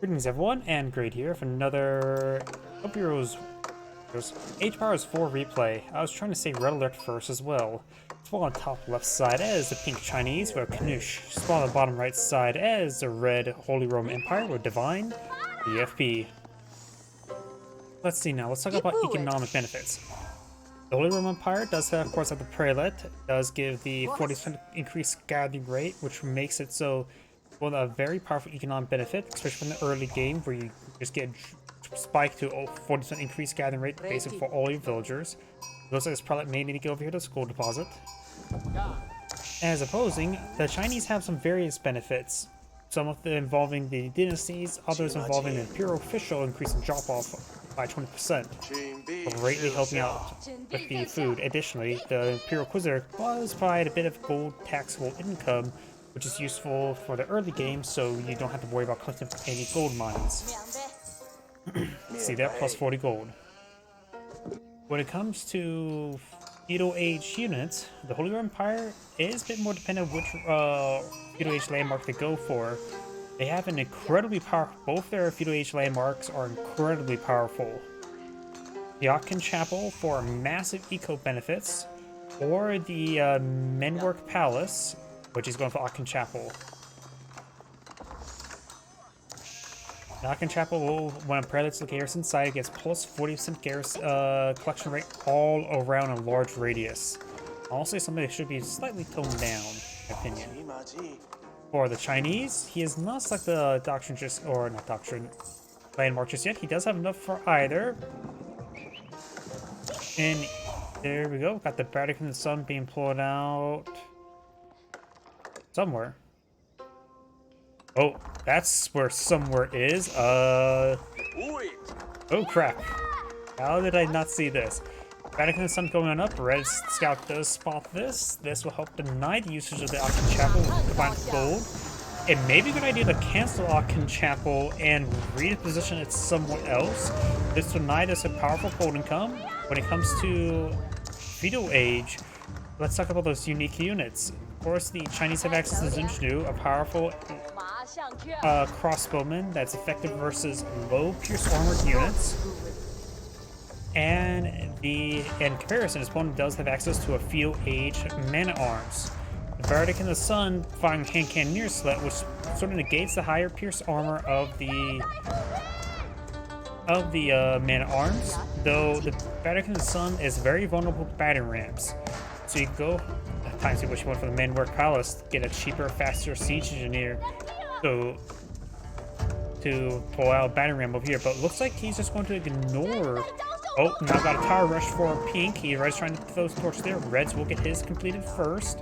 Greetings everyone, and Great here for another Heroes Age Powers 4 replay. I was trying to say Red Alert first as well. Spawn on top left side as the pink Chinese with Knusch. Spawn on the bottom right side as the red Holy Roman Empire with DivineDFP. Let's see now, let's talk about economic benefits. The Holy Roman Empire does have, of course, have the prelate, does give the 40% increased gathering rate, which makes it so well, a very powerful economic benefit, especially from the early game where you just get spiked to 40% increased gathering rate basic for all your villagers. Looks like this prelate may need to go over here to the school deposit. As opposing, the Chinese have some various benefits. Some of them involving the dynasties, others involving the imperial official increasing drop-off by 20%, greatly helping out with the food. Additionally, the imperial inquisitor does provide a bit of gold taxable income, which is useful for the early game, so you don't have to worry about collecting any gold mines. See that, plus 40 gold. When it comes to feudal age units, the Holy Roman Empire is a bit more dependent on which feudal age landmark they go for. They have an incredibly powerful, both their feudal age landmarks are incredibly powerful. The Aachen Chapel for massive eco benefits, or the Menwork Palace, which is going for Aachen Chapel. The Aachen Chapel will, when a prelate's the garrison side, gets plus 40% garrison collection rate all around a large radius. I'll say something that should be slightly toned down, in my opinion. For the Chinese, he is not like the doctrine just, or not doctrine, landmark just yet. He does have enough for either. And there we go. Got the Vatican and the Sun being pulled out somewhere. Oh, that's where somewhere is. Oh crap. How did I not see this? Vatican and Sun going on up. Red Scout does spot this. This will help deny the usage of the Aachen Chapel with combined gold. It may be a good idea to cancel Aachen Chapel and reposition it somewhere else. This will deny us a powerful gold income. When it comes to feudal age, let's talk about those unique units. Of course, the Chinese have access to Zunjnu, a powerful crossbowman that's effective versus low pierce armored units. And in comparison, his opponent does have access to a feudal age man-at-arms. The Bardic and the Sun firing hand cannoneer slut, which sort of negates the higher pierce armor of the man-at-arms, though the Bardic and the Sun is very vulnerable to battering rams. So you can go times you wish you went for the Menwork Palace, get a cheaper, faster siege engineer to pull out a battering ram over here, but looks like he's just going to ignore. Oh, now got a tower rush for pink. He Red's trying to throw his torch there. Reds will get his completed first.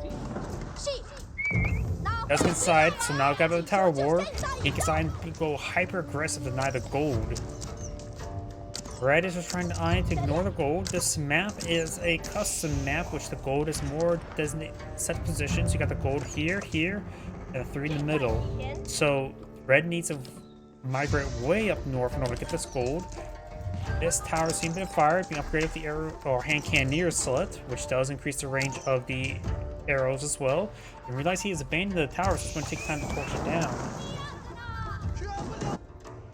That's inside, so now got a tower war. Pink is trying to go hyper aggressive to deny the gold. Red is just trying to ignore the gold. This map is a custom map, which the gold is more designated set positions. You got the gold here, here, and a 3 in the middle. So red needs to migrate way up north in order to get this gold. This tower seems to be fired, being upgraded with the arrow or hand cannoneer slut, which does increase the range of the arrows as well. And realize he has abandoned the tower, so it's going to take time to torch it down.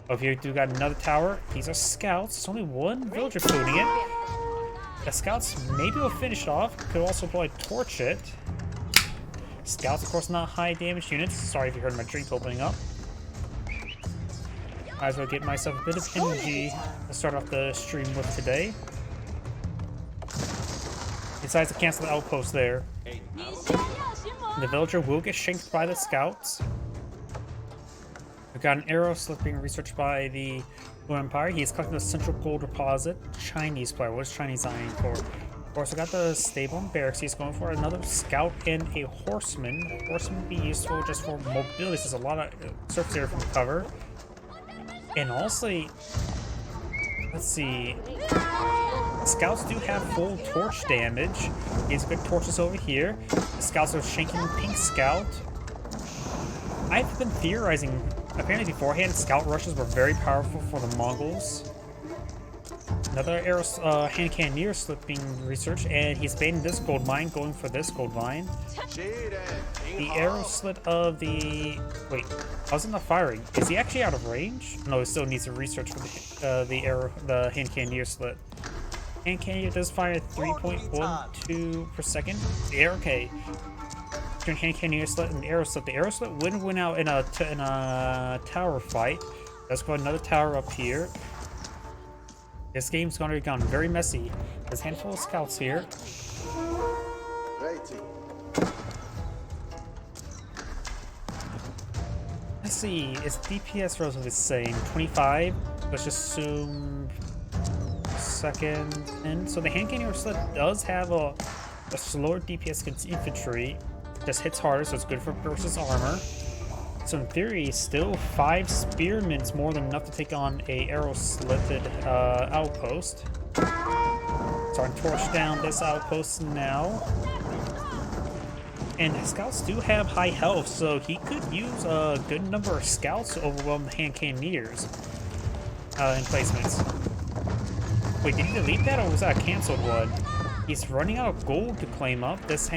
Over here, we got another tower. These are scouts. There's only one villager floating it. The scouts maybe will finish it off. Could also probably torch it. Scouts, of course, not high damage units. Sorry if you heard my drink opening up. Might as well get myself a bit of energy to start off the stream with today. Decides to cancel the outpost there. The villager will get shanked by the scouts. We've got an arrow slip being researched by the Blue Empire. He's collecting the central gold deposit. Chinese player. What is Chinese eyeing for? Of course, I got the stable and barracks. He's going for another scout and a horseman. Horseman would be useful just for mobility. There's a lot of surface area from cover. And also, let's see. Scouts do have full torch damage. He's good torches over here. The scouts are shanking pink scout. I've been theorizing. Apparently beforehand, scout rushes were very powerful for the Mongols. Another hand cannoneer slip being researched, and he's baiting this gold mine, going for this gold mine. The arrow slit of the... Wait, how's it not firing? Is he actually out of range? No, he still needs to research for the hand cannoneer slit. Hand cannoneer does fire 3.12 per second. The arrow, okay. Between hand cannoneer slit and arrow slit. The arrow slit would win out in a tower fight. Let's go another tower up here. This game's gonna be gone very messy. There's a handful of scouts here. Let's see, is DPS relatively the same? 25? Let's just assume second. And so the hand cannoneer slit does have a slower DPS against infantry. Just hits harder, so it's good for versus armor. So in theory, still 5 spearmint's more than enough to take on a arrow-slitted outpost. Starting to torch down this outpost now. And scouts do have high health, so he could use a good number of scouts to overwhelm the hand cannoneers in placements. Wait, did he delete that, or was that a cancelled one? He's running out of gold to claim up. This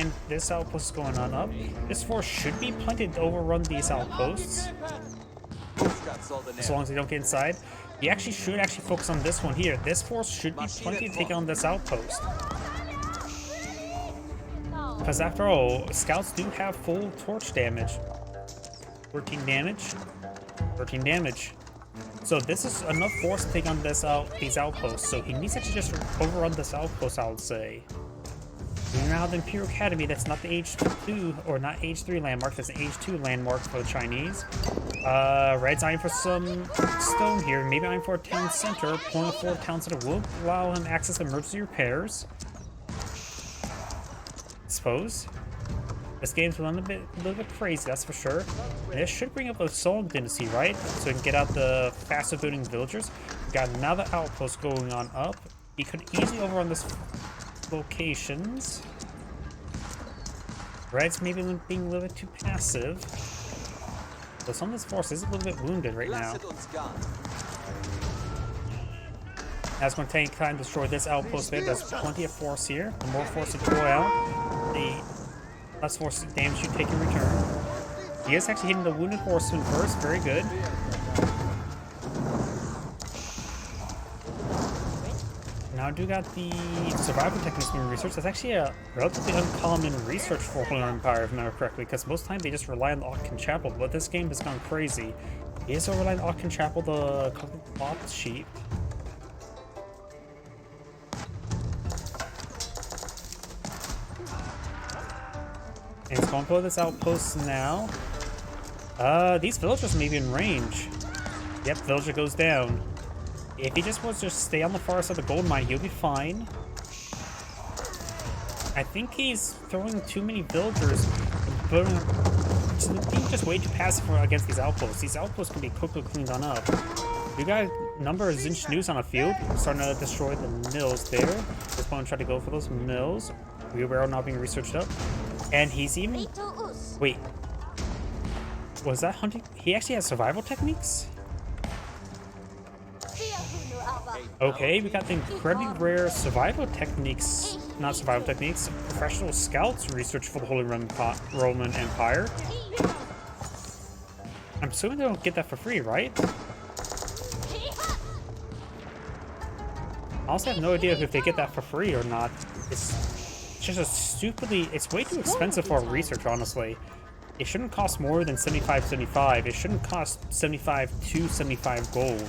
outpost is going on up. This force should be plenty to overrun these outposts, as long as they don't get inside. He actually should focus on this one here. This force should be plenty to take on this outpost. Because after all, scouts do have full torch damage. 13 damage. 13 damage. So this is enough force to take on these outposts. So he needs to just overrun this outpost, I would say. We now have the Imperial Academy. That's not the Age 2 or not Age 3 landmark. That's an Age 2 landmark for the Chinese. Red's eyeing for some stone here. Maybe eyeing for a town center. Pulling for a town center will allow him access to emergency repairs. I suppose. This game's a little bit crazy, that's for sure. And this should bring up the Song Dynasty, right? So we can get out the faster building villagers. We got another outpost going on up. He could easily overrun this locations. Red's maybe being a little bit too passive. So some of this force is a little bit wounded right now. That's going to take time to destroy this outpost there. There's plenty of force here. The more force to throw out, the less force damage you take in return. He is actually hitting the wounded horseman first. Very good. Now I do got the survival techniques being researched. That's actually a relatively uncommon research for Holy Empire, if I remember correctly, because most of the time they just rely on the Otkin Chapel, but this game has gone crazy. He is also relying on Otkin Chapel, the cloth sheep. And it's going for this outpost now. These villagers may be in range. Yep, villager goes down. If he just wants to stay on the far side of the gold mine, he'll be fine. I think he's throwing too many villagers, but being just way too passive against these outposts. These outposts can be quickly cleaned on up. We got a number of Zinch news on the field, starting to destroy the mills there. This opponent tried to go for those mills. Wheelbarrow now being researched up. And he's even... Wait. Was that hunting? He actually has survival techniques? Okay, we got the incredibly rare survival techniques, not survival techniques, professional scouts research for the Holy Roman Empire. I'm assuming they don't get that for free, right? I also have no idea if they get that for free or not. It's just a stupidly, it's way too expensive for research, honestly. It shouldn't cost more than 75. It shouldn't cost 75 to 75 gold.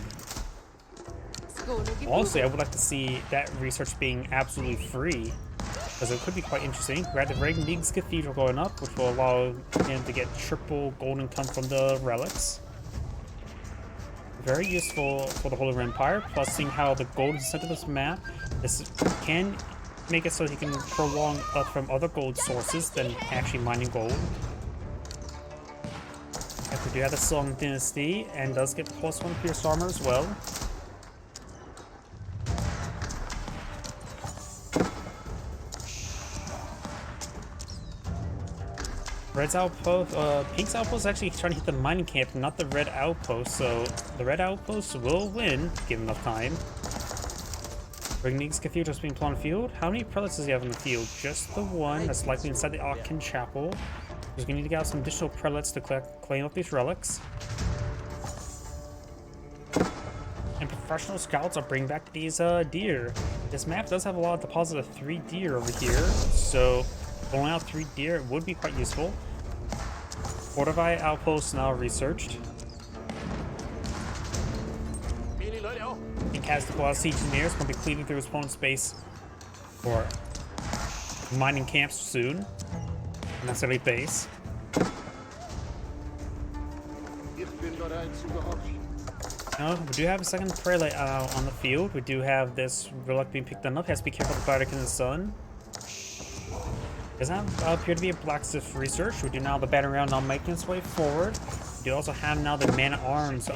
Honestly, I would like to see that research being absolutely free, because it could be quite interesting. We have the Regnig's Cathedral going up, which will allow him to get triple golden come from the relics. Very useful for the Holy Roman Empire, plus seeing how the gold is sent to this map, this can make it so he can prolong up from other gold sources than actually mining gold. And we do have the Song Dynasty, and does get +1 pierced armor as well. Red's outpost, Pink's outpost is actually trying to hit the mining camp, not the red outpost, so the red outpost will win, given enough time. Rigni's Cathedral's being put on the field. How many prelates does he have in the field? Just the one. That's likely inside the Aachen Chapel. He's going to need to get out some additional prelates to claim up these relics. And professional scouts are bringing back these deer. This map does have a lot of deposit of 3 deer over here, so pulling out 3 deer would be quite useful. Fortified outposts now researched. And has to pull out siege engineers, going to be cleaving through his opponent's base for mining camps soon. Not necessarily base. No, we do have a second prelate on the field. We do have this relic being picked up. Has to be careful of the Bardic in the Sun. Does not appear to be a blacksmith research. We do now have the battle round now making its way forward. We do also have now the man-at-arms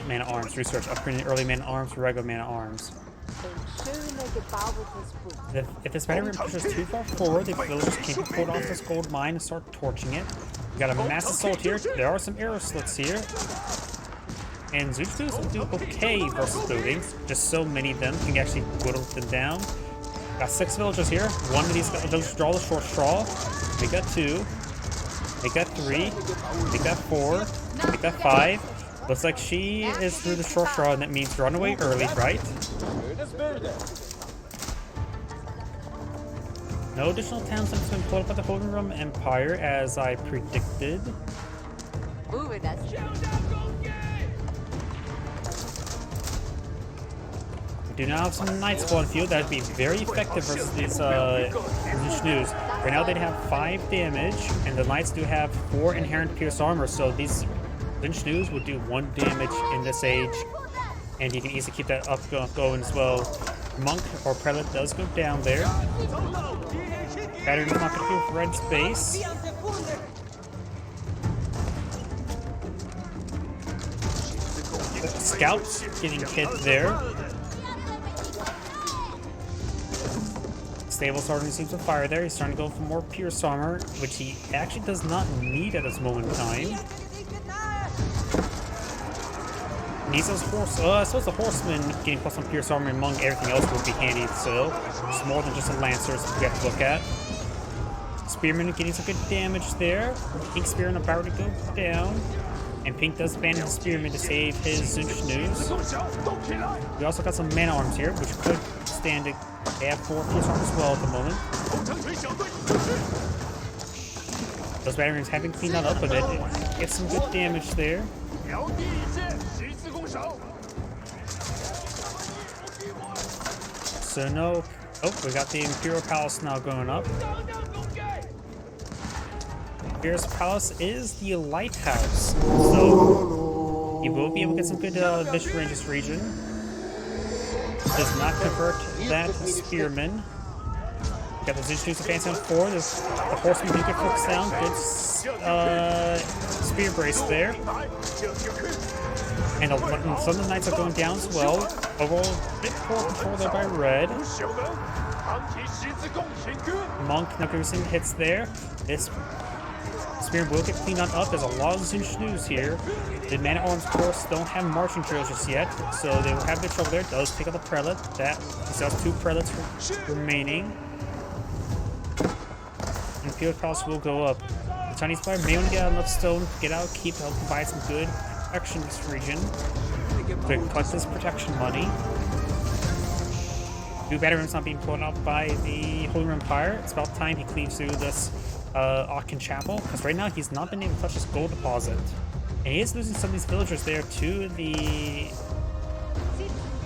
research, upgrading early man-at-arms to regular man-at-arms. If this battle round pushes too far forward, the villagers can be pulled off this gold mine and start torching it. We got a mass assault here. There are some arrow slits here. And Zoochus will do okay versus buildings. Just so many of them can actually whittle them down. Got 6 villagers here. One of these villagers draw the short straw. Make that 2. Make that 3. Make that 4. Make that 5. Looks like she is through the short straw, and that means run away early, right? No additional towns have been pulled up by the Holy Roman Empire, as I predicted. We do now have some knights on field that would be very effective versus these Knusch. Right now they have 5 damage, and the knights do have 4 inherent pierce armor, so these Knusch would do 1 damage in this age, and you can easily keep that up going as well. Monk or prelate does go down there. Pattern is not going to do with red space. Scouts getting hit there. Stable starting to see some fire there. He's starting to go for more pierce armor, which he actually does not need at this moment in time. Needs those horse. I suppose the horseman getting plus some pierce armor among everything else would be handy. So it's more than just a lancer we have to look at. Spearman getting some good damage there. Pink Spearman about to go down. And Pink does abandon his Spearman to save his Knusch. We also got some man-at-arms here, which could stand to. They have 4 pierce armor as well at the moment. Those batteries have been cleaned up a bit. Get some good damage there. So no. Oh, we got the Imperial Palace now going up. Imperial Palace is the lighthouse, so you will be able to get some good vision range this region. Does not convert that Spearman. Got the Knusch advancing on 4. The horseman do get focused down. Good spear brace there. And some of the knights are going down as well. Overall, a bit poor control there by red. Monk not giving some hits there. This spear will get cleaned on up. There's a lot of Knusch here. The man-at-arms, of course, don't have marching drills just yet, so they will have a bit of trouble there. Does take out the prelate. That he still has 2 prelates remaining. And Imperial Palace will go up. The Chinese player may only get enough stone to get out, keep help provide some good protection in this region. To collect this protection money. 2 batteries not being pulled out by the Holy Roman Empire. It's about time he cleaves through this Aachen Chapel, because right now he's not been able to touch this gold deposit. And he is losing some of these villagers there to the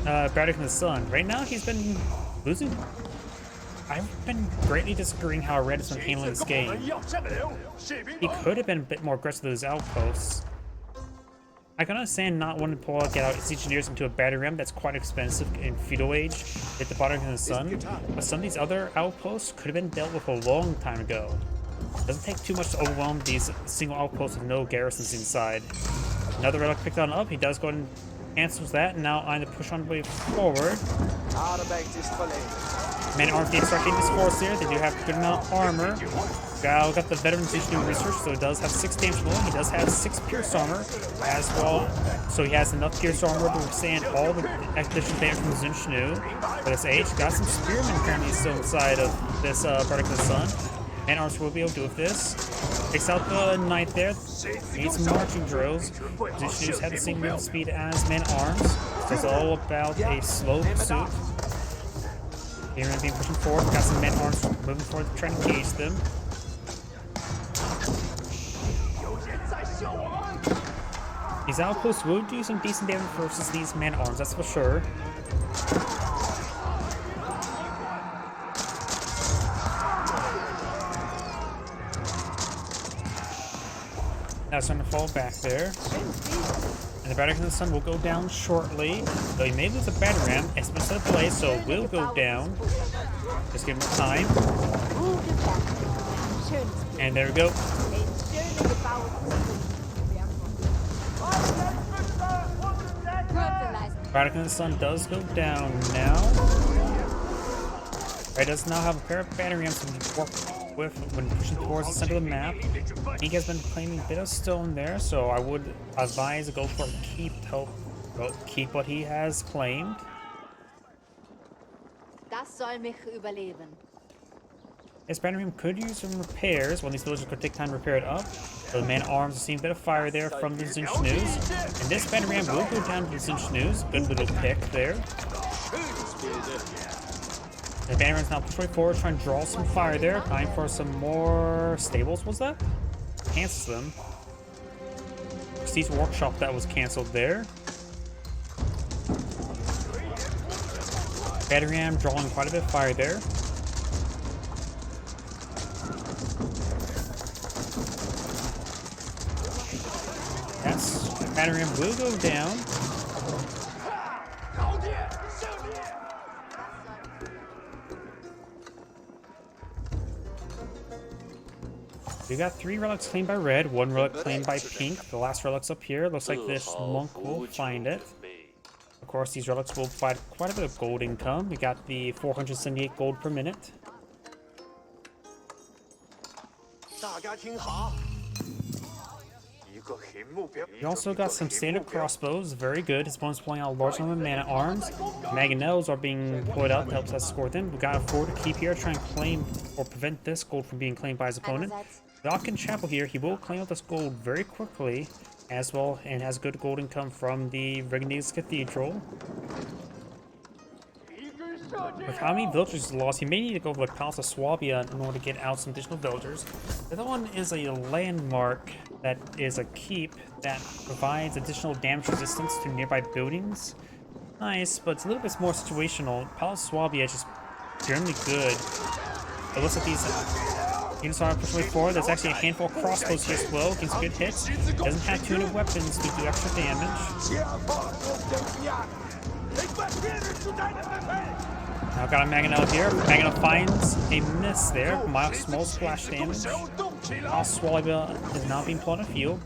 Bardic in the Sun. Right now he's been losing. I've been greatly disagreeing how Red has been handling this game. He could have been a bit more aggressive with his outposts. I can understand not wanting to get out siege engineers into a battle ram that's quite expensive in feudal age at the Bardic in the Sun, but some of these other outposts could have been dealt with a long time ago. It doesn't take too much to overwhelm these single outposts with no garrisons inside. Another relic picked on up. He does go and cancels that, and now on the push on the way forward. Man-at-arms need to start getting this force here. They do have good amount of armor. got the veteran Zinchnu research, so it does have 6 damage more. He does have 6 pierce armor as well, so he has enough pierce armor to withstand all the additional damage from the Zinchnu. For this age, got some spearmen apparently still inside of this Product of the Sun. Man arms will be able to do with this. Takes out the knight there. Needs some marching drills. Zinchnu's have the same movement speed as man arms. So it's all about a slow pursuit. Here and being pushing forward. Got some man arms moving forward, trying to engage them. These outposts will do some decent damage versus these man arms, that's for sure. Now it's starting to fall back there. And the Battery of the Sun will go down shortly. Though he may lose a battery ram, it's been set delay, so it will go down. Just give him time. And there we go. Battery of the Sun does go down now. He does now have a pair of battery rams to work with when pushing towards the center of the map. He has been claiming a bit of stone there, so I would advise to go for a keep to help keep what he has claimed. Das soll mich überleben. This battery ram could use some repairs. Well, these villagers could take time to repair it up. So the man arms, seeing a bit of fire there from the Zinchnu's. And this battery ram will go down to the Zinchnu's. Good little pick there. The battery ram's now pushing forward, trying to draw some fire there. Time for some more stables, was that? Cancels them. Prestige Workshop that was canceled there. Battery ram drawing quite a bit of fire there. Yes, battery ram will go down. We got 3 relics claimed by red, 1 relic claimed by pink. The last relic's up here. Looks like this monk will find it. Of course, these relics will provide quite a bit of gold income. We got the 478 gold per minute. We also got some standard crossbows, very good. His opponent's pulling out a large number of mana arms. Mangonels are being pulled out to help us score them. We got a 4 to keep here, try and claim or prevent this gold from being claimed by his opponent. The Akin Chapel here, he will claim out this gold very quickly as well, and has good gold income from the Regnese Cathedral. With how many villagers he lost, he may need to go over the Palace of Swabia in order to get out some additional villagers. The other one is a landmark that is a keep that provides additional damage resistance to nearby buildings. Nice, but it's a little bit more situational. Palace of Swabia is just generally good. It looks like these units are pushing forward. There's actually a handful of crossbows here as well, against good hits. Doesn't have 200 weapons to do extra damage. Now got a Mangonel here. Mangonel finds a miss there. Mild small splash damage. Palace Swabia is now being put on the field.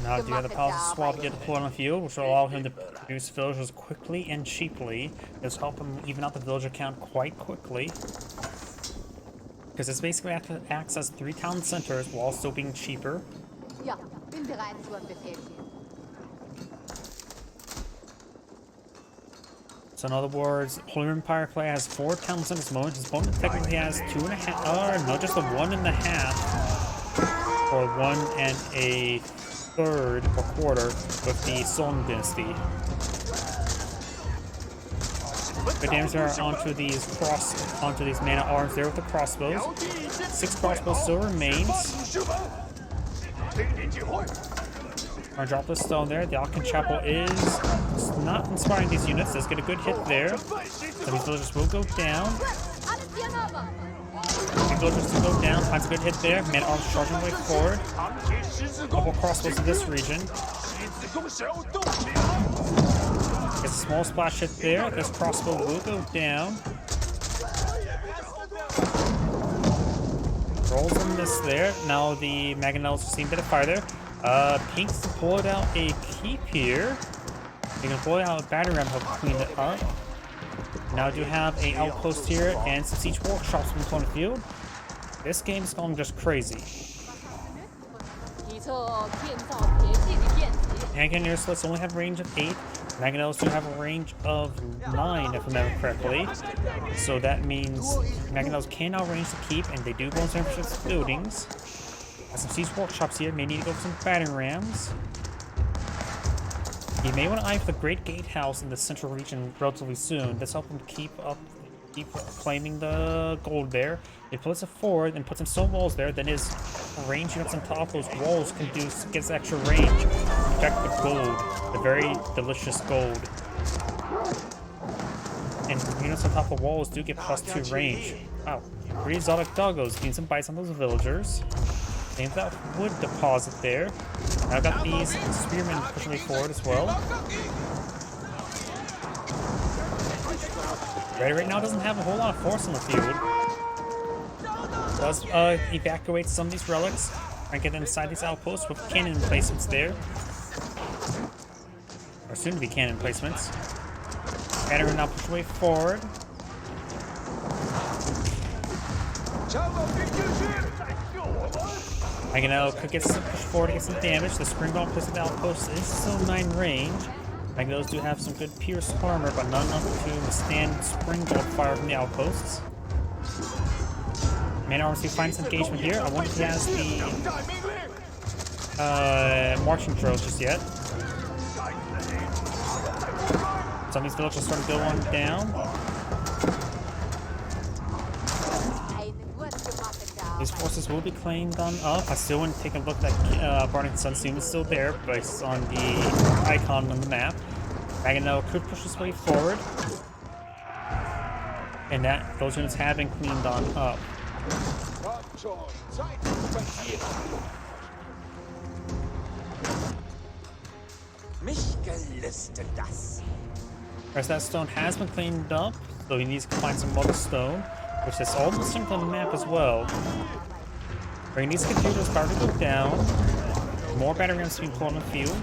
Now do you have the Palace of Swabia deployed on the field, which will allow him to produce villagers quickly and cheaply. This will help him even out the villager count quite quickly. Because this basically acts as 3 town centers while still being cheaper. Ja, bin bereit zu einem Befehl. So in other words, Holy Empire player has 4 town centers at the moment. His opponent technically has 2.5, no, just a 1.5, or 1 1/3 or quarter with the Song Dynasty. Good damage there onto these mana arms there with the crossbows. 6 crossbows still remains. Gonna drop the stone there. The Akin Chapel is not inspiring these units. Let's get a good hit there. So these villagers will go down. These villagers will go down. Finds a good hit there. Man arms charging way forward. Couple crossbows in this region. Gets a small splash hit there. This crossbow will go down. Rolls on this there. Now the Mangonels will see a bit of fire there. Pink's pulled out a keep here. You can deploy out a battery ram to help clean it up. Now I do have a outpost here and some siege workshops on the field. This game is going just crazy. Hand-cannon only have a range of 8. Mangonels do have a range of 9, if I remember correctly. So that means Mangonels can outrange the keep, and they do go into infrastructure buildings. Got some siege workshops here. May need to go for some battering rams. You may want to eye for the Great Gatehouse in the central region relatively soon. This helps them keep claiming the gold there. If he puts it forward and puts some stone walls there, then his range units on top of those walls can gets extra range. Protect the gold, the very delicious gold. And units on top of walls do get +2 range. Wow. 3 exotic doggos getting some bites on those villagers. Same with that wood deposit there. Now I've got these spearmen pushing me forward as well. Right now doesn't have a whole lot of force on the field. Does evacuate some of these relics and get inside these outposts with cannon emplacements there. Or soon to be cannon emplacements. Battery now push way forward. Mangonel could push forward to get some damage. The springboard plus the outpost is still 9 range. Mangonels do have some good pierce armor, but not enough to withstand springboard fire from the outposts. Man-at-arms do find some engagement here. I wonder if he has the marching drills just yet. Some of these villages starting to go on down. These forces will be claimed on up. I still want to take a look at Burning Sun Soon is still there based on the icon on the map. Mangonel could push his way forward. And those units have been cleaned on up. Rest that stone has been cleaned up, so he needs to find some other stone, which is all distinct on the map as well. Bring these computers about to go down. More battery rams being pulled on the field.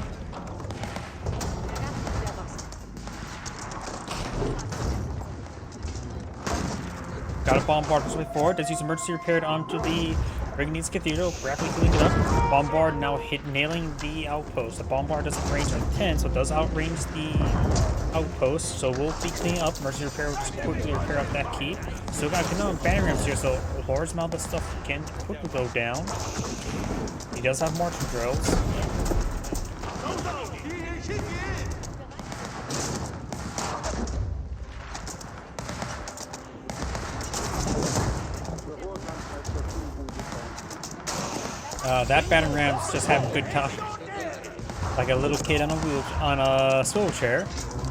Got a bombard push way forward. Does use emergency repair onto the Rignees Cathedral, rapidly cleaning it up. Bombard now nailing the outpost. The bombard does a range of 10, so it does outrange the outpost. So we'll be cleaning up. Emergency repair will just quickly repair up that keep. Still got battery rams here, so a large amount of stuff can quickly go down. He does have marching drills. That battering ram's just having a good time. Like a little kid on a swivel chair,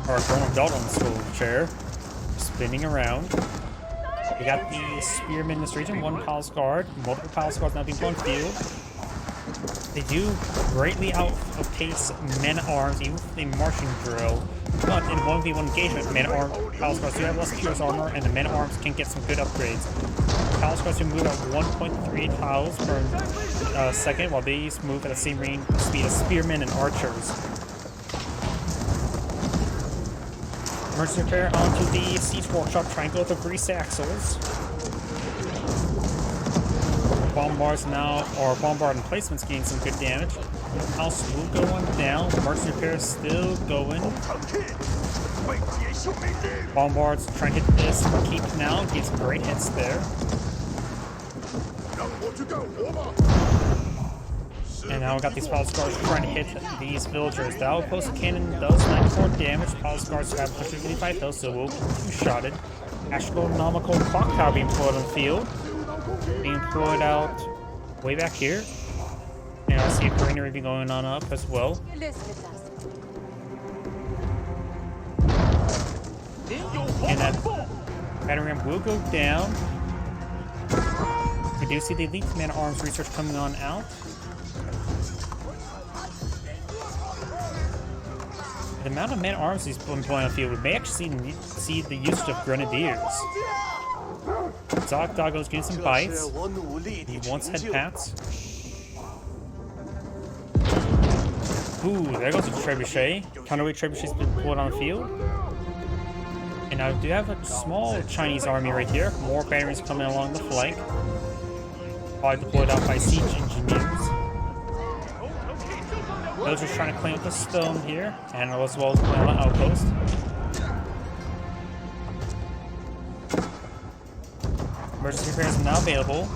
or a grown adult on a swivel chair, spinning around. We got the spearmen in this region, 1 palace guard, multiple palace guards now being put on field. They do greatly outpace men-at-arms, even with the marching drill. But in 1v1 engagement, men-at-arms palace guards do have less pierce armor, and the men-at-arms can get some good upgrades. Palace guards can move at 1.3 tiles per second, while these move at the same range speed as spearmen and archers. Emergency repair onto the siege workshop, trying to go with the grease axles. Bombards now, or bombard emplacements getting some good damage. House will go on down. Emergency repair is still going. Bombards trying to hit this keep now. Get some great hits there. And now we got these palace guards trying to hit these villagers. The outpost cannon does 94 damage. Palace guards have 155 health, so we'll be shotted. Astronomical clock tower being put on the field. Being put out way back here. And I see a greenery be going on up as well. And that battery ram will go down. We do see the elite man-at-arms research coming on out. The amount of man-at-arms he's employing on the field, we may actually see the use of grenadiers. Exotic Doggo's getting some bites. He wants head pats. Ooh, there goes a trebuchet. Counterweight trebuchet's been pulled on the field. And I do have a small Chinese army right here. More batteries coming along the flank. Probably deployed out by siege engineers. Those are trying to clean up the stone here, and as well as clean up the outpost. Emergency repairs are now available.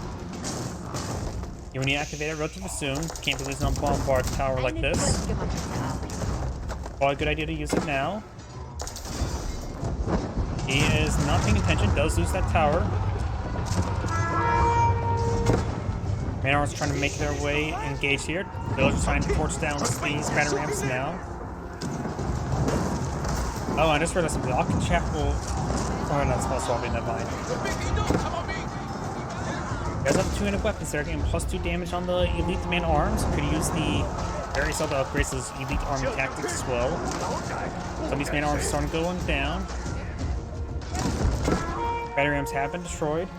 You will need to activate it relatively soon. Can't be losing on bombard tower like this. Probably a good idea to use it now. He is not paying attention, does lose that tower. Man arms trying to make their way engaged here. Villagers trying to torch down these battle ramps now. Oh, I just realized the block chapel. Oh, no, it's not swapping, never mind. You guys have 200 weapons there, getting +2 damage on the elite man arms. Could use the various other upgrades to those elite army tactics as well. Some of these man arms are starting going down. Battery rams have been destroyed.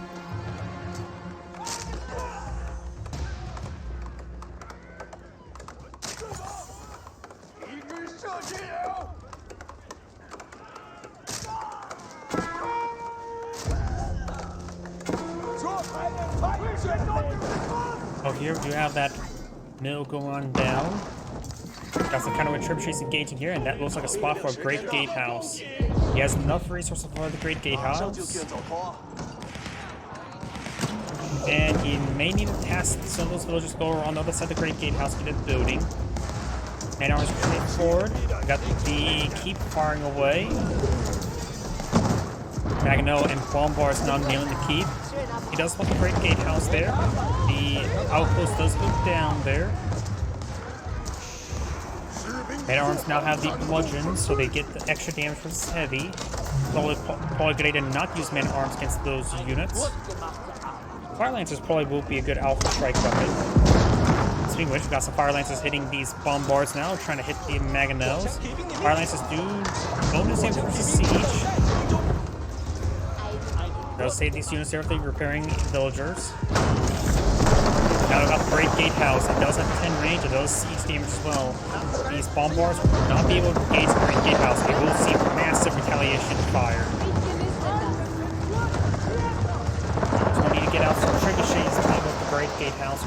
Oh, here we do have that mill going down. Got some kind of trebuchets engaging here, and that looks like a spot for a great gatehouse. He has enough resources for the great gatehouse. And he may need to task some of those villagers to go on the other side of the great gatehouse to get the building. Man arms pushing forward. Got the keep firing away. Magno and Bombards now nailing the keep. He does want the great gatehouse there. The outpost does go down there. Man arms now have the bludgeons, so they get the extra damage from this heavy. Probably a good idea not to use man arms against those units. Fire Lancers probably will be a good alpha strike weapon. Speaking of which, we've got some Fire Lancers hitting these bombards now, trying to hit the Mangonels. Fire Lancers do bonus damage versus siege. They'll save these units there if they're repairing villagers. Now we've got the Great Gatehouse. It does have 10 range, it does siege damage as well. These bombards will not be able to engage the Great Gatehouse. They will see massive retaliation fire. So we need to get out some trebuchets to deal with the Great Gatehouse.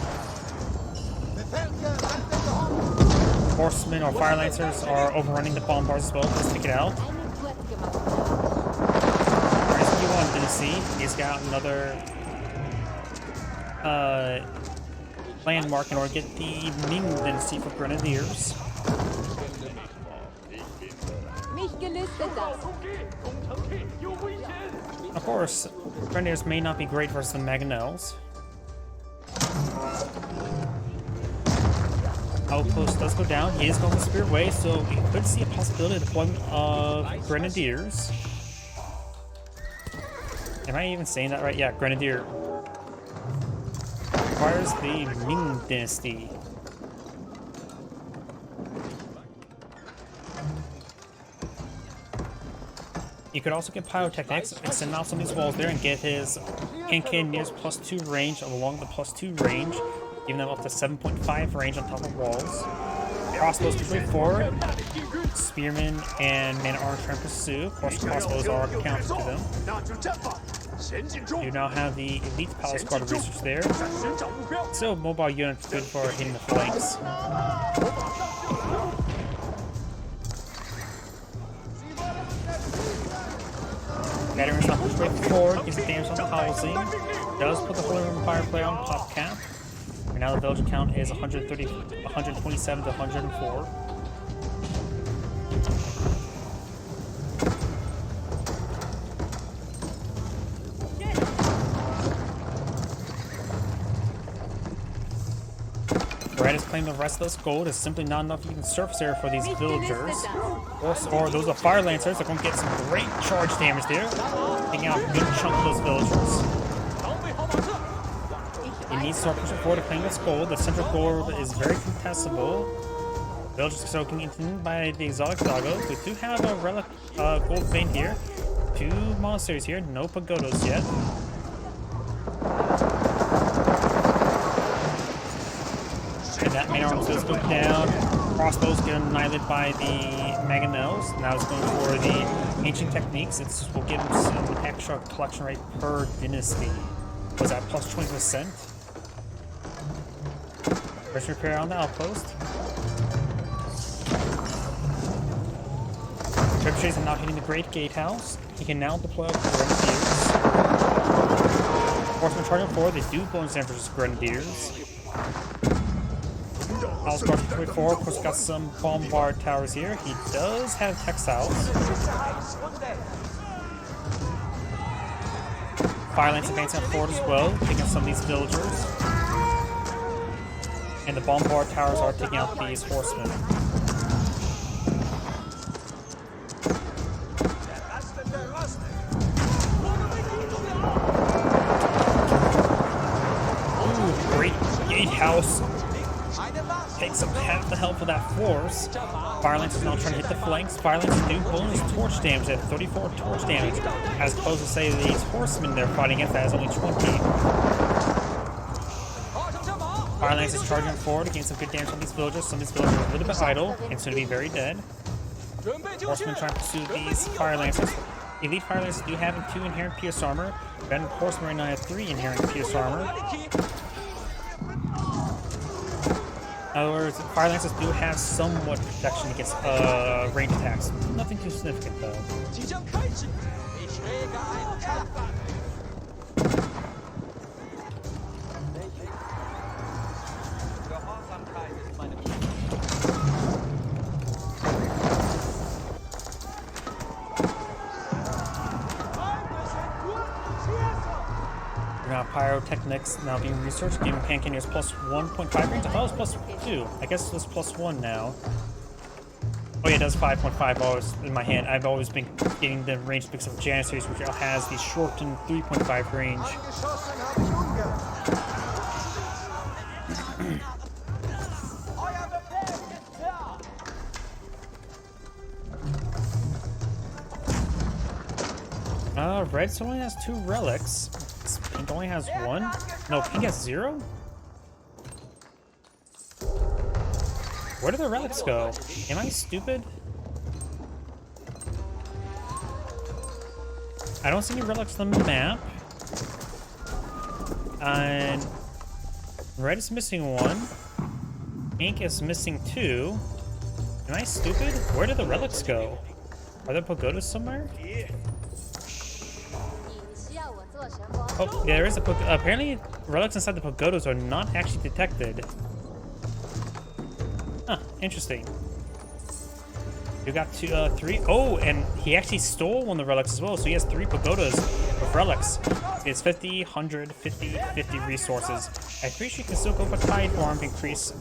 Horsemen or Fire Lancers are overrunning the bombards as well. Let's take it out. Didn't see. He's got another landmark in order to get the Ming Dynasty for Grenadiers. Of course, Grenadiers may not be great versus the Mangonels. Outpost does go down. He is going the Spirit Way, so we could see a possibility of deployment of Grenadiers. Am I even saying that right? Yeah, Grenadier. Requires the Ming Dynasty. You could also get Pyrotechnics and send out some of these walls there and get his Cannoneers +2 range along the +2 range, giving them up to 7.5 range on top of walls. Crossbows pushing forward. Spearmen and man-at-arms trying to pursue. Of course, crossbows are counter to them. You now have the elite palace guard research there. So mobile units good for hitting the flanks. Veterans not push way forward, gives damage on the housing. Does put the Holy Roman Fireplay on top cap. And now the village count is 127 to 104. Red is claiming the rest of this gold is simply not enough even surface area for these villagers. Or those are Fire Lancers are going to get some great charge damage there, taking out a good chunk of those villagers. He needs to start pushing forward to claim this gold. The central gold is very contestable. Villagers are soaking in by the exotic doggo. We do have a relic gold vein here. 2 monasteries here, no pagodas yet. And that main arms does go down. Crossbows get annihilated by the mangonels. Now it's going for the ancient techniques. It will give him some extra collection rate per dynasty. Was that plus 20%? First repair on the outpost. Trebuchets are now hitting the Great Gatehouse. He can now deploy Grenadiers. Horsemen charging forward, they do bonus damage versus Grenadiers. House Guard 24, of course, got some bombard towers here. He does have textiles. Firelance advancing forward as well, taking out some of these villagers. And the bombard towers are taking out these horsemen. Ooh, great gatehouse. Takes up half the health of that force. Firelance is now trying to hit the flanks. Firelance do bonus torch damage at 34 torch damage, as opposed to say these horsemen they're fighting against that is only 20. Firelance is charging forward against some good damage on these villagers. Some of these villagers are a little bit idle and soon to be very dead. Horsemen trying to pursue these Firelancers. Elite Firelancers do have 2 inherent pierce armor. Veteran Horsemen right now have 3 inherent pierce armor. In other words, Firelancers do have somewhat protection against range attacks. Nothing too significant though. Now pyrotechnics now being researched, giving Pancaniers plus 1.5 range. I thought it was plus 2. I guess it's plus 1 now. Oh yeah, it does 5.5 always in my hand. I've always been getting the range picks of Janissaries, which has the shortened 3.5 range. Red only has 2 relics. Pink only has 1? No, Pink has 0? Where do the relics go? Am I stupid? I don't see any relics on the map. And red is missing 1. Pink is missing 2. Am I stupid? Where do the relics go? Are there pagodas somewhere? Oh, yeah, there is a pagoda. Apparently, relics inside the pagodas are not actually detected. Huh, interesting. You got 2, 3. Oh, and he actually stole one of the relics as well, so he has 3 pagodas with relics. It's 50, 100, 50, 50 resources. I'm pretty sure you can still go for Tide Farm to increase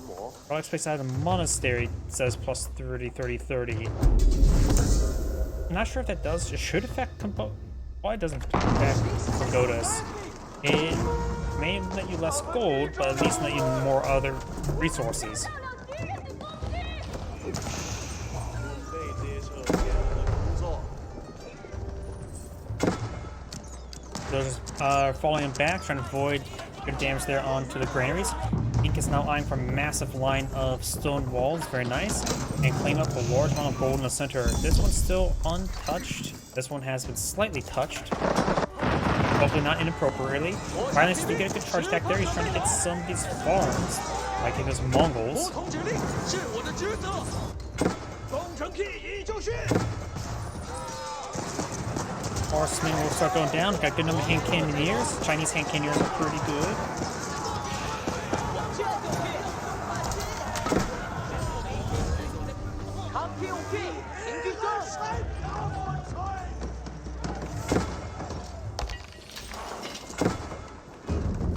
relic space out of the monastery. It says plus 30, 30, 30. I'm not sure if that does. It should affect Well, it doesn't affect pagodas. It may let you less gold, but at least let you more other resources. Those are falling back, trying to avoid good damage there onto the granaries. Pink is now eyeing for a massive line of stone walls, very nice, and claim up a large amount of gold in the center. This one's still untouched. This one has been slightly touched. Hopefully not inappropriately. Violence do get a good charge attack there. He's trying to hit some of these farms, like those Mongols. Horsemen will start going down. Got a good number of hand cannoneers. Chinese hand cannoneers are pretty good.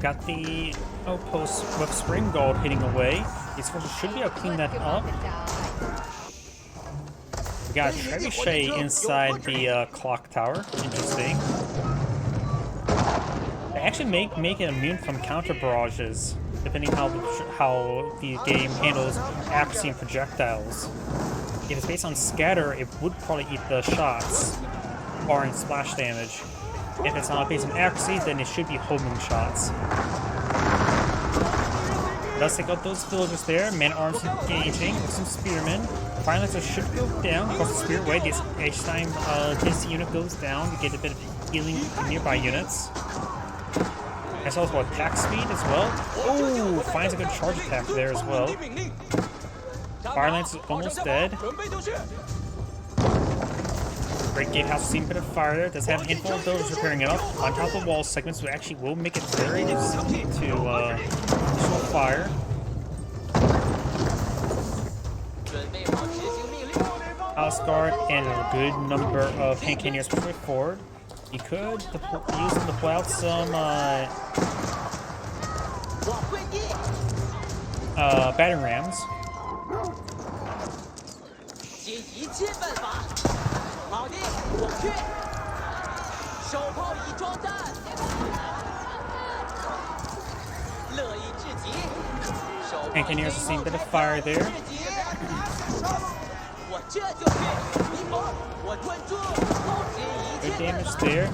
Got the outpost with Spring Gold hitting away. These forces should be able to clean that up. We got a trebuchet inside the clock tower. Interesting. They actually make it immune from counter barrages, depending how the game handles accuracy and projectiles. If it's based on scatter, it would probably eat the shots, barring splash damage. If it's not based on accuracy, then it should be homing shots. Let's take out those villagers there. Man-at-arms engaging with some spearmen. Fire Lancers should go down across the spear way. Each time this unit goes down, you get a bit of healing from nearby units. As well as attack speed as well. Oh, finds a good charge attack there as well. Fire Lance is almost dead. Great Gatehouse seeing a bit of fire there. Does have a handful of villagers repairing it up on top of wall segments, which actually will make it very easy to additional fire. House Guard and a good number of hand cannoneers pushing forward. You could use them to pull out some battering rams. And cannoneers are seeing a bit of fire there. Good damage there.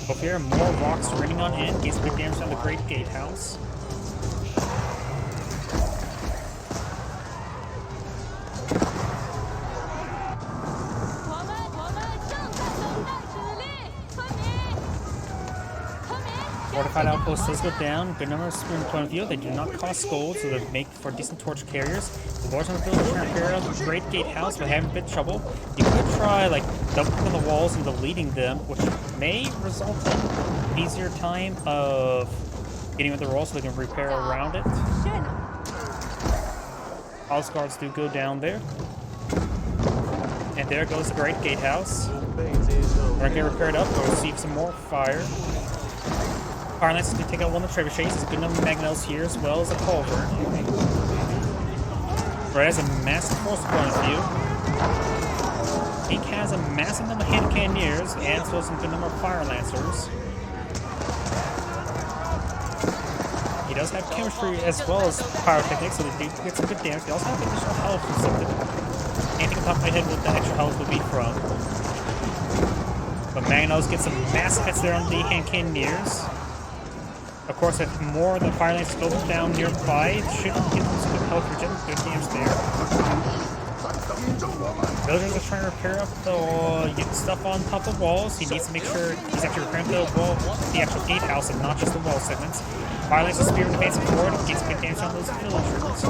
Up here, more rocks raining on in. Gets good damage on the Great Gatehouse. Fortified outpost does go down. Good number of spearmen point of view. They do not cost gold, so they make for decent torch carriers. The lords on the field are trying to repair out the Great Gatehouse, but having a bit of trouble. You could try like dumping on the walls and deleting them, which may result in easier time of getting with the wall so they can repair around it. House guards do go down there. And there goes the Great Gatehouse. We're gonna get repaired up. We'll receive some more fire. Fire Lances do take out one of the trebuchets. There's a good number of Magnels here as well as a culvert. Red has a massive force point of view. Pink has a massive number of hand cannoneers and so some good number of Fire Lancers. He does have chemistry as well as pyrotechnics, so they do get some good damage. They also have additional health from something. Anything on top of my head with the extra health would be from. But Magnels get some massive hits there on the hand cannoneers. Of course, if more of the Fire Lancers go down nearby, it should give them some good health regen, good damage there. Villagers are trying to repair up the stuff on top of walls. He needs to make sure he's actually repairing the wall, the actual gatehouse, and not just the wall segments. Fire Lancers spear advancing forward, gets good damage on those villagers.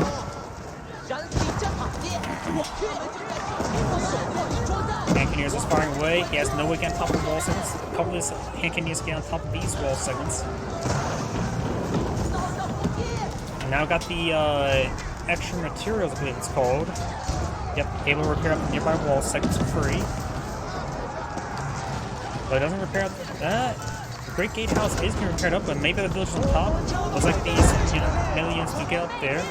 Hand cannoneers is firing away. He has no way to get on top of the wall segments. A couple of his hand cannoneers get on top of these wall segments. Now got the extra materials, I believe it's called. Yep, able to repair up the nearby wall segments for free. But it doesn't repair up that. The Great Gatehouse is being repaired up, but maybe the villagers on top. Looks like these millions do get up there.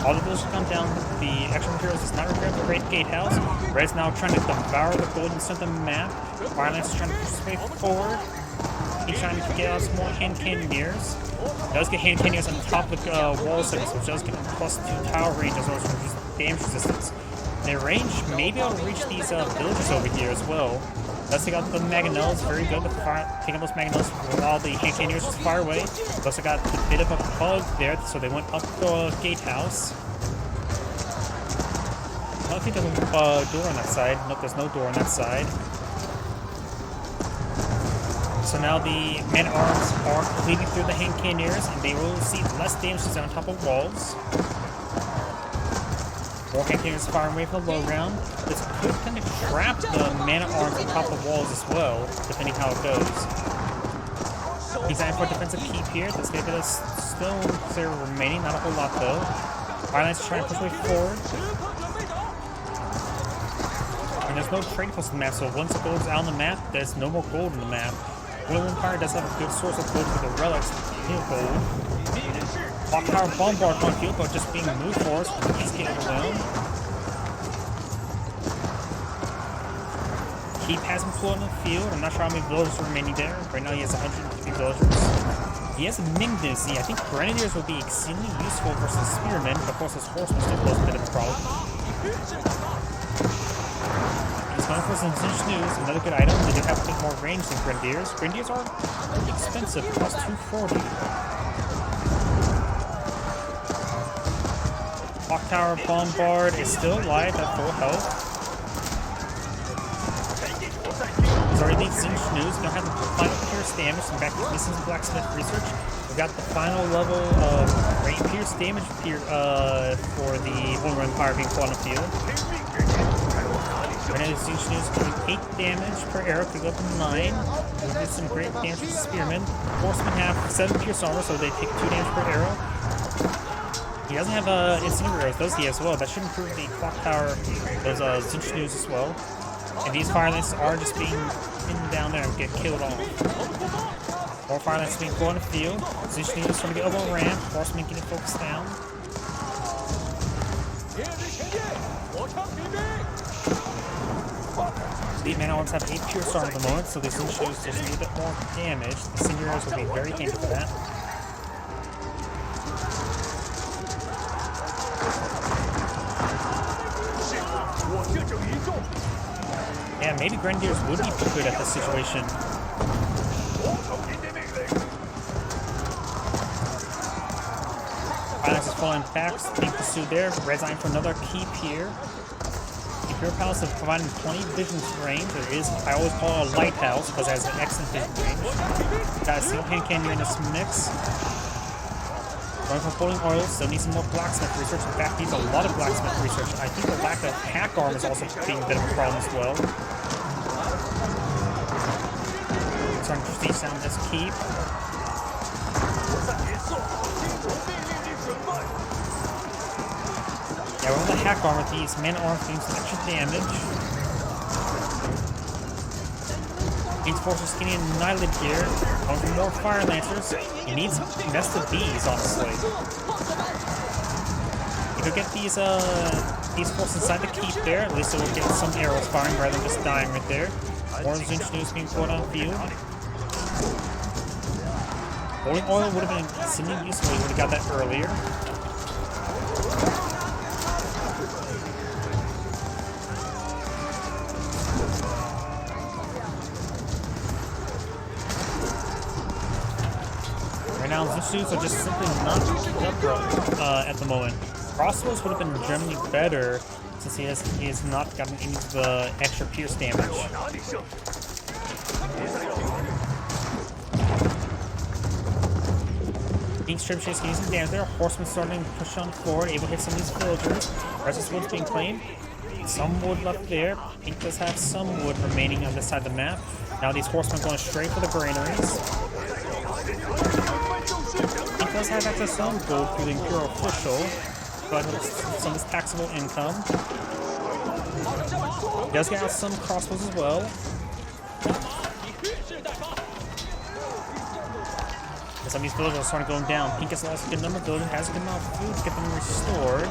All the villagers come down. The extra materials does not repair the Great Gatehouse. Red's now trying to devour the gold in center map. Fire Lance is trying to push his way forward. He's trying to get out some more hand cannoneers. Does get hand cannoneers on top of the wall segments, which does give him +2 tower range as well as reduce damage resistance. Their range may be able to reach these villagers over here as well. Let's take out the Mangonels, very good to take out those Mangonels while the hand cannoneers just fire away. We also got a bit of a bug there, so they went up the gatehouse. I don't think there's a door on that side. Nope, there's no door on that side. So now the men-at-arms are cleaving through the hand cannoneers, and they will receive less damage since they're on top of walls. More hand cannoneers firing away from the low ground. This could kind of trap the man-at-arms on top of walls as well, depending how it goes. He's aiming for a defensive keep here. There's a bit of stone there remaining, not a whole lot though. Fire Lance is trying to push way forward. And there's no trade post on the map, so once the gold is out on the map, there's no more gold in the map. Royal Empire does have a good source of gold for the relics, heal gold. Clock Tower Bombard on field, but just being moved for us, he's getting overwhelmed. Keep has him pulled in the field. I'm not sure how many villagers are remaining there. Right now he has 150 villagers. He has a Mingdizzy. I think Grenadiers would be extremely useful versus Spearmen, but of course his horsemen still pose a bit of a problem. Going for some Zinch News, another good item. They do have a bit more range than Grenadiers. Grenadiers are expensive, cost 240. Clock Tower Bombard is still alive at full health. He's already beat Knusch. Gonna have the final pierce damage and back to missing blacksmith research. We got the final level of great pierce damage for the Holy Empire being put on the field. Right now, Knusch doing 8 damage per arrow, could go up to 9. We did some great damage with Spearmen. Horsemen have 7 pierce armor, so they take 2 damage per arrow. He doesn't have incendiary arrows, does he as well? That should improve the clock tower. There's Knusch as well. And these fire lances are just being pinned down there and get killed off. More fire lances being put on the field. Knusch is trying to get over a ramp. Horsemen getting focused down. The man arms have 8 pierce armor at the moment, so these Knusch just need a bit more damage. The incendiary arrows will be very handy for that. Yeah, maybe Grenadiers would be good at this situation. Phalanx is falling back, being pursued there. Red's eyeing for another keep here. The Imperial Palace is providing 20 vision range. It is, I always call it a lighthouse because it has an excellent vision range. Got a single hand cannon in this mix. Going for holding oil, still needs some more blacksmith research. In fact, needs a lot of blacksmith research. I think the lack of hack arm is also being a bit of a problem as well. Starting to see down this keep. Yeah, we're on the hack arm with these man arms doing some extra damage. These forces getting annihilated here. Going for more fire lancers. He needs nested bees, honestly. He could get these forces inside the keep there. At least it will get some arrows firing rather than just dying right there. More Knusch being put on the field. Holding oil would have been extremely useful. He would have got that earlier. Right now, Knusch are just simply not up at the moment. Crossbows would have been generally better since he has not gotten any of the extra pierce damage. Being strip chase getting some damage there. Horsemen starting to push on forward, able to hit some of these villagers. Resist wood's being claimed. Some wood left there. Pink does have some wood remaining on this side of the map. Now these horsemen going straight for the granaries. Pink does have access to some gold through the Imperial Official, but some of his taxable income. He does get out some crossbows as well. Some of these villagers are starting going down. Pink has lost a good number of villagers, has a good amount of food to get them restored.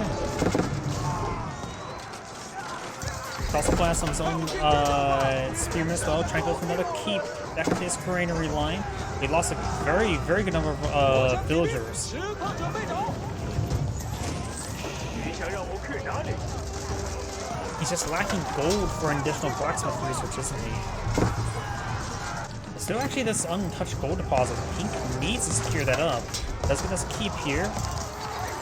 He's also playing some of his own spearmen as well, trying to go for another keep back to his granary line. He lost a very, very good number of villagers. He's just lacking gold for an additional blacksmith research, isn't he? Still actually this untouched gold deposit. Pink needs to secure that up. Does get us a keep here.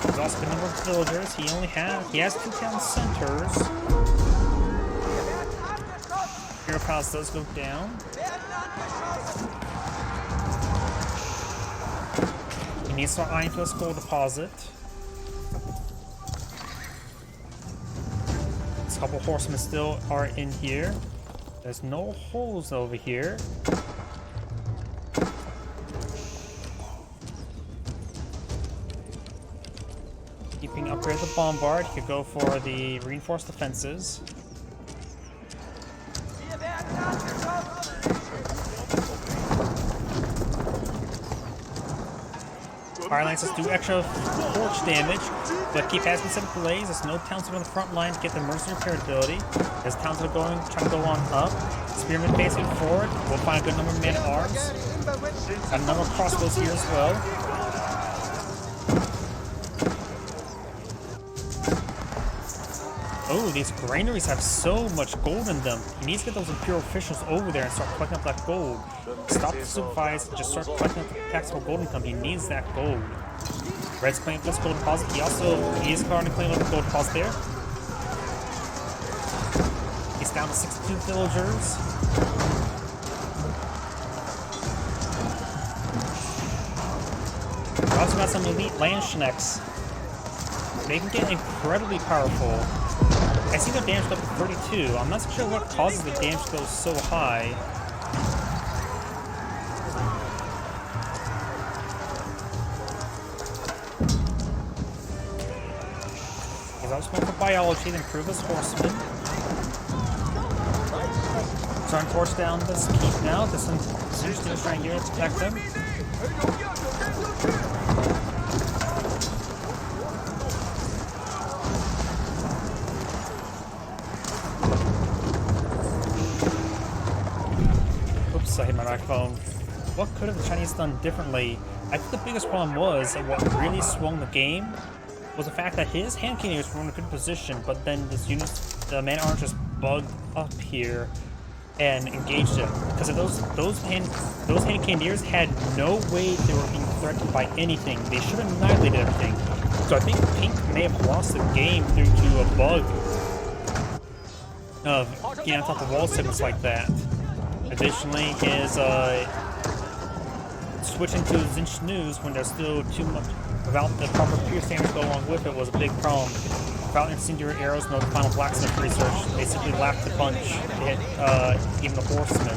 He's also a good number of villagers. He has 2 town centers. Imperial Palace does go down. He needs to start eyeing for this gold deposit. A couple horsemen still are in here. There's no holes over here. Keeping upgrade the bombard, he could go for the reinforced defenses. Fire lances do extra torch damage, but keep has been set ablaze. There's no towns on the front line to get the emergency repair ability. There's towns that are trying to go on up. Spearmen facing forward. We'll find a good number of men at arms. Got a number of crossbows here as well. Oh, these granaries have so much gold in them. He needs to get those Imperial officials over there and start collecting up that gold. Stop the supervise and just start collecting up the taxable gold income. He needs that gold. Red's claiming this gold deposit. He is starting to claim up the gold deposit there. He's down to 62 villagers. We also got some elite Landschnecks. They can get incredibly powerful. I see their damage go up to 32. I'm not so sure what causes the damage to go so high. He's also going for biology to improve his horsemen. Starting to force down this keep now. This one's interesting right here to protect them. Oops, I hit my microphone. What could have the Chinese done differently? I think the biggest problem was, and what really swung the game, was the fact that his hand cannoneers were in a good position, but then this unit, the man-at-arms just bugged up here and engaged him. Because of those hand cannoneers had no way they were being threatened by anything. They should have annihilated everything. So I think Pink may have lost the game due to a bug of getting on top of wall segments like that. Additionally, his switching to Zinch News when there's still too much without the proper pierce damage to go along with it was a big problem. Without incendiary arrows, no final blacksmith research, they simply lacked the punch to hit even the horsemen.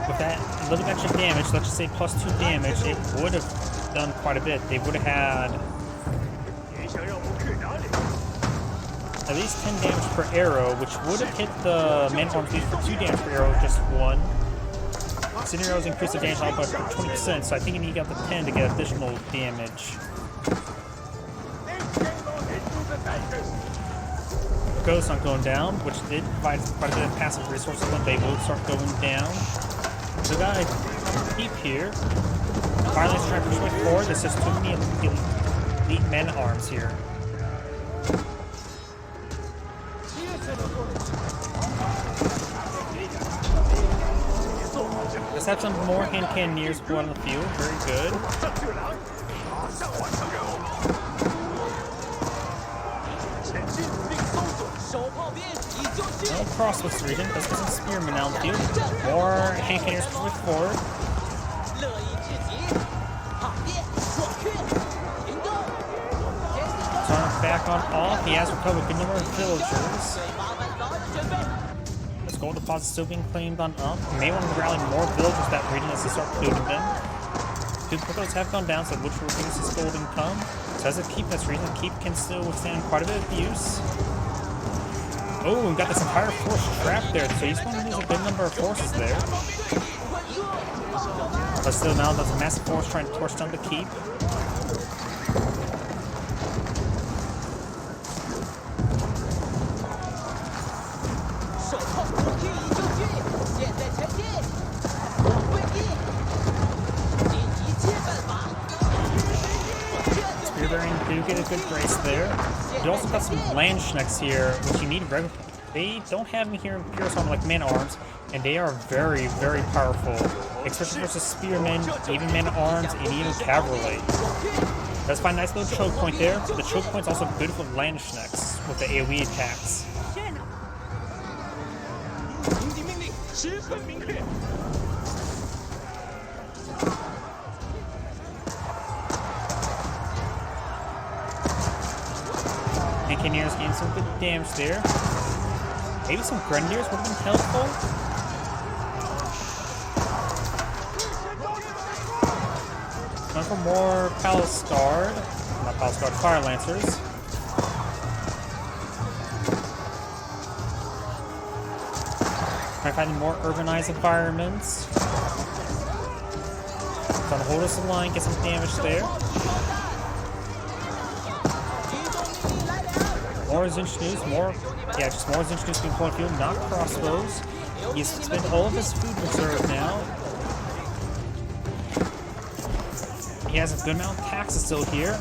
With that little extra damage, let's just say +2 damage, it would have done quite a bit. They would have had at least 10 damage per arrow, which would have hit the man-at-arms for 2 damage per arrow, just 1. Incendiary arrows increase the damage by 20%, so I think you need to get up to 10 to get additional damage. Ghosts aren't going down, which did provide quite a bit of passive resources, but they will start going down. So we got a keep here. Finally, let's try to push way forward. There's just too many elite men-at-arms here. Let's have some more hand cannoneers go out on the field. Very good. No cross this region. Let's get some spearmen out on the field. More hand cannoneers push forward. Turn back on off. He has recovered a good number of villagers. Gold deposits still being claimed on up. You may want to rally more villagers that region as they start looting them. Two portals have gone down, so which will reduce his gold income. So as a keep this region, keep can still withstand quite a bit of abuse. Oh, we've got this entire force trapped there, so he's going to lose a good number of forces there. But still now there's a massive force trying to torch down the keep. Do get a good brace there. You also got some Landschnecks here, which you need regular. They don't have them here in Pure Armor like man-at-arms, and they are very, very powerful. Especially versus spearmen, even man-at-arms, and even cavalry. Let's find a nice little choke point there. The choke point's also good for Landschnecks with the AoE attacks. Cannoneers getting some good damage there. Maybe some Grenadiers would have been helpful. Going for more Palace Guard. Not Palace Guard, Fire Lancers. Trying to find more urbanized environments. Trying to hold us in line, get some damage there. More Zinch News, just more Zinch News being pulled field, not crossbows. He's spent all of his food reserve now. He has a good amount of taxes still here.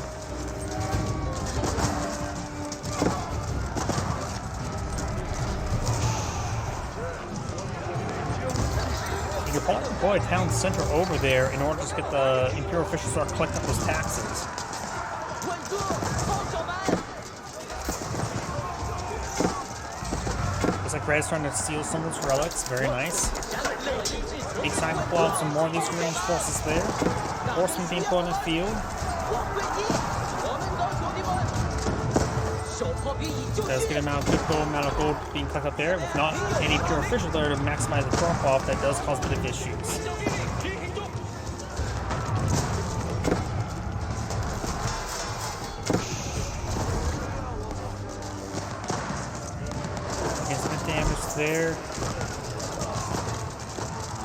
trying to deploy a town center over there in order to get the Imperial officials to start collecting up those taxes. Looks like Red is trying to steal some of those relics. Very nice. Big time to pull out some more of these range forces there. Horsemen being put in the field. Does get a good amount of gold being collected up there. With not any pure officials there to maximize the drop off, that does cause a bit of issues. Getting some damage there.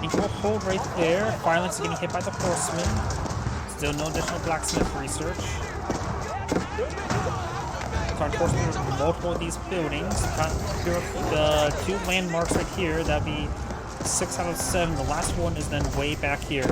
Equal hold right there. Violence getting hit by the horseman. Still no additional blacksmith research. Horsemen with multiple of these buildings. The two landmarks right here, that'd be 6 out of 7. The last one is then way back here.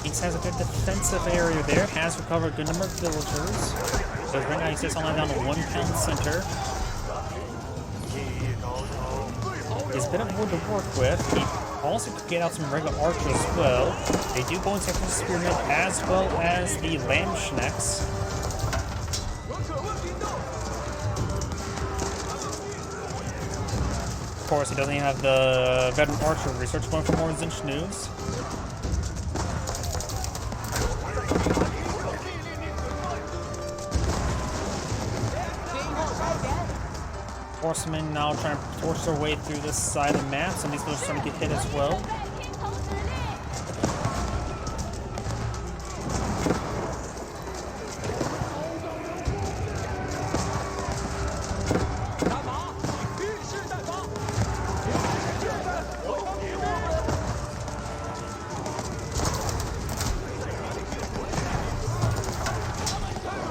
East has a good defensive area there, has recovered a good number of villagers. So right now he sits only down to 1 town center. There's a bit of wood to work with. He also could get out some regular archers as well. They do go into the spearmen as well as the Landschnecks. Of course, he doesn't even have the veteran archer research going for more Zinch news. Horsemen now trying to force their way through this side of the map. Some of these villagers starting to get hit as well.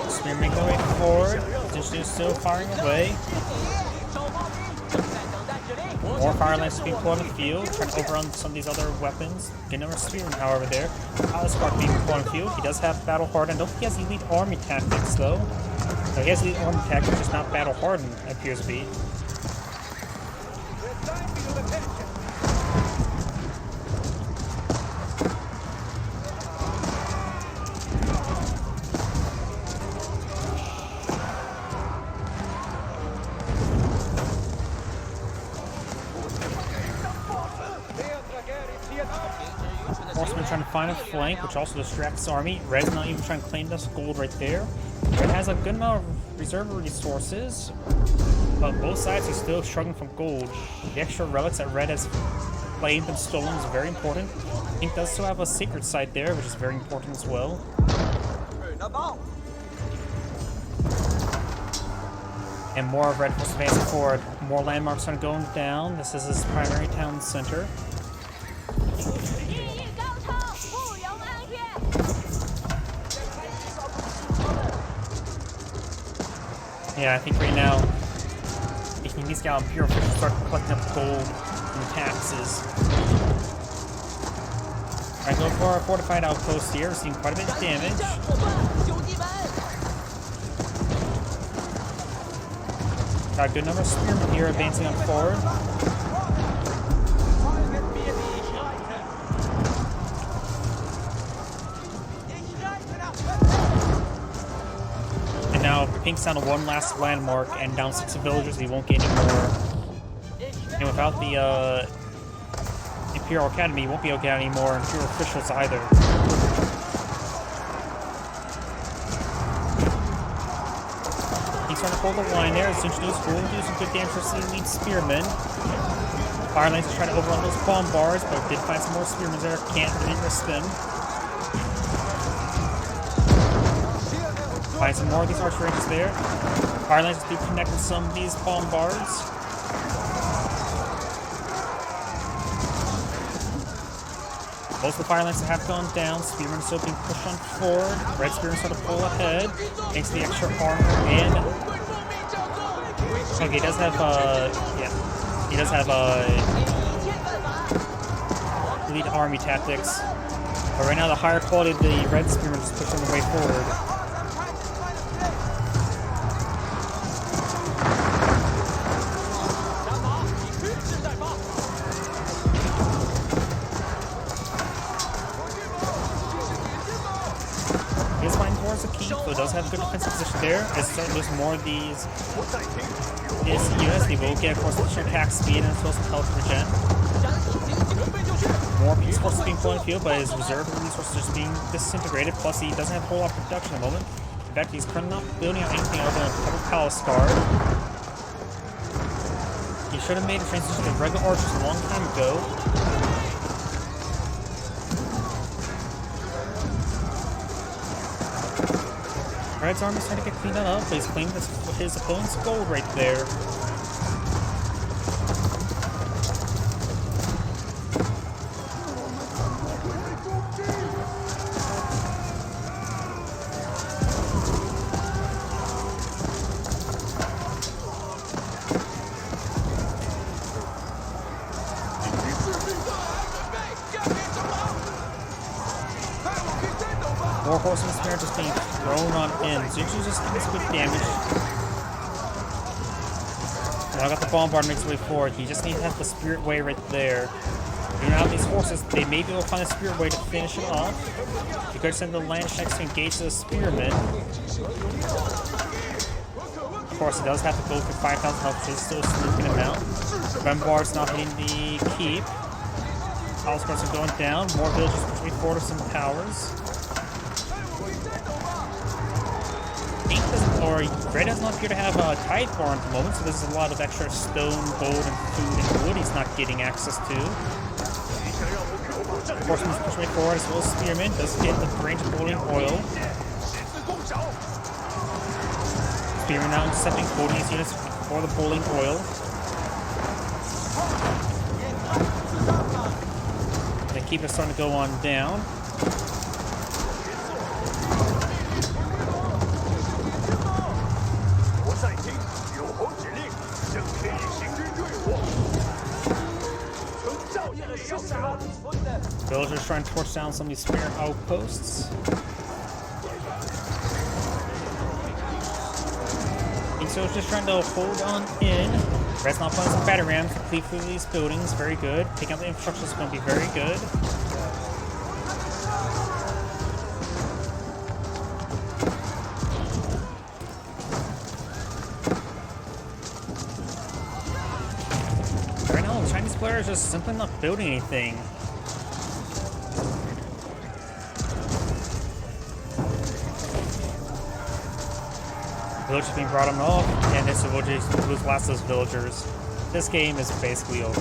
Spearmen making their way forward. Still firing away. More fire lines being put on the field, trying to overrun some of these other weapons. Get another spearman, however, there. Spark being put on the field. He does have battle hardened. I don't think he has elite army tactics, though. So he has elite army tactics, just not battle hardened, it appears to be. Horseman trying to find a flank, which also distracts the army. Red's not even trying to claim this gold right there. Red has a good amount of reserve resources, but both sides are still struggling from gold. The extra relics that Red has claimed and stolen is very important. Pink does still have a sacred site there, which is very important as well. And more of Red forces advancing forward. More landmarks are going down. This is his primary town center. Yeah, I think right now, he needs to get out Imperial officials start collecting up gold and taxes. Alright, go for a fortified outpost here. We're seeing quite a bit of damage. Got a good number of spearmen here advancing on forward. And now Pink's down to one last landmark and down 6 villagers. He won't get any more. And without the Imperial Academy, he won't be able to get any more Imperial officials either. He's trying to hold the line there. Zinch knows will do some good damage for the elite spearmen. Fire lanes is trying to overrun those bombards, but did find some more spearmen there. Can't really risk them. Find some more of these archer ranges there. Fire lanes do connect with some of these bombards. Most of the fire lanes have gone down. Spearmen still being pushed on forward. Red spearmen start to pull ahead. Thanks to the extra armor and okay, he does have yeah. He does have elite army tactics. But right now, the higher quality of the red spearmen is pushing the way forward. He's flying towards the keep, so it does have a good defensive position there. As there's more of these units, they will get, of course, additional attack speed and as well as health regen. More peace forces being put in the field, but his reserve resources are just being disintegrated. Plus, he doesn't have a whole lot of production at the moment. In fact, he's currently not building out anything other than a couple palace guard. He should have made a transition to regular archers a long time ago. Red's army's trying to get cleaned up, but he's claiming his opponent's gold right there. More horsemen here just being thrown on in. Zuchu's just getting some good damage. Now I got the bombard makes way forward. He just needs to have the spirit way right there. You know, these horses, they may be able to find a spirit way to finish it off. You could send the Landshanks to engage the spearmen. Of course, he does have to go for 5,000 health, so he's still sneaking him out. Bombard's not hitting the keep. Palace guards are going down. More villagers pushing forward with some towers. Red does not appear to have a tide farm at the moment, so there's a lot of extra stone, gold, and food and wood he's not getting access to. Horseman's pushing forward as well as spearmen. Does get the range of boiling oil. Spearmen now intercepting holding these units for the boiling oil. The keeper's starting to go on down. Villagers trying to torch down some of these spear outposts. And so it's just trying to hold on in. Red's not playing some batter rams to cleave through these buildings. Very good. Taking out the infrastructure is going to be very good. Right now, the Chinese player is just simply not building anything. Villagers being brought on off, and this villagers lose last of those villagers. This game is basically over.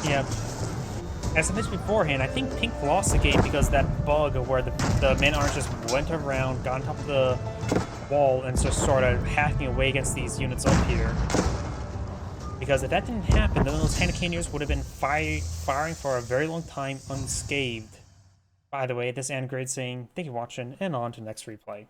Yeah. As I mentioned beforehand, I think Pink lost the game because of that bug where the men-at-arms just went around, got on top of the wall, and just started hacking away against these units up here. Because if that didn't happen, then those hand cannoneers would have been firing for a very long time unscathed. By the way, this is Andgrade saying, thank you for watching, and on to the next replay.